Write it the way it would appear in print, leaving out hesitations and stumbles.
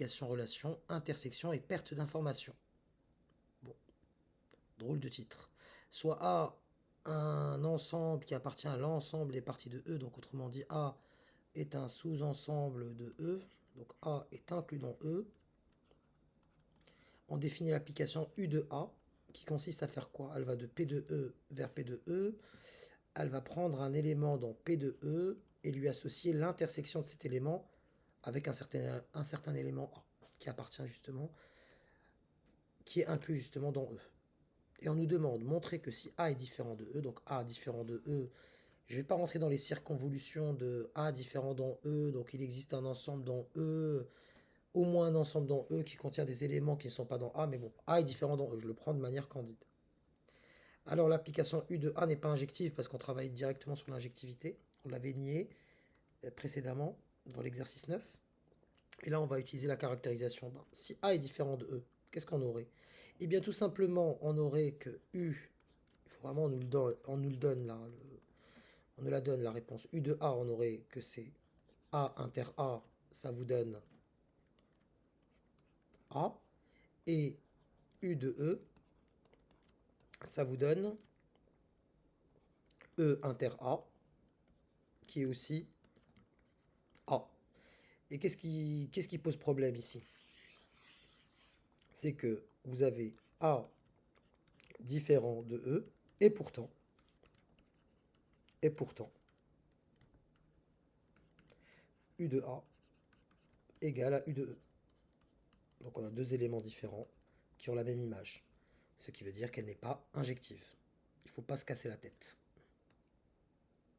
multiplication, relation, intersection et perte d'information. Bon, drôle de titre. Soit A, un ensemble qui appartient à l'ensemble des parties de E, donc autrement dit A est un sous-ensemble de E, donc A est inclus dans E. On définit l'application U de A, qui consiste à faire quoi? Elle va de P de E vers P de E, elle va prendre un élément dans P de E et lui associer l'intersection de cet élément avec un certain élément A, qui appartient justement, qui est inclus justement dans E. Et on nous demande, montrer que si A est différent de E, donc A différent de E, je ne vais pas rentrer dans les circonvolutions de A différent dans E, donc il existe un ensemble dans E, au moins un ensemble dans E qui contient des éléments qui ne sont pas dans A, mais bon, A est différent dans E, je le prends de manière candide. Alors l'application U de A n'est pas injective parce qu'on travaille directement sur l'injectivité, on l'avait nié précédemment dans l'exercice 9. Et là on va utiliser la caractérisation. Ben, si A est différent de E, qu'est-ce qu'on aurait? Eh bien tout simplement on aurait que U, il faut vraiment on nous le donne là, on nous la donne la réponse U de A, on aurait que c'est A inter A, ça vous donne A, et U de E, ça vous donne E inter A, qui est aussi A. Et qu'est-ce qui pose problème ici? C'est que vous avez A différent de E, et pourtant, U de A égale à U de E. Donc on a deux éléments différents qui ont la même image. Ce qui veut dire qu'elle n'est pas injective. Il ne faut pas se casser la tête.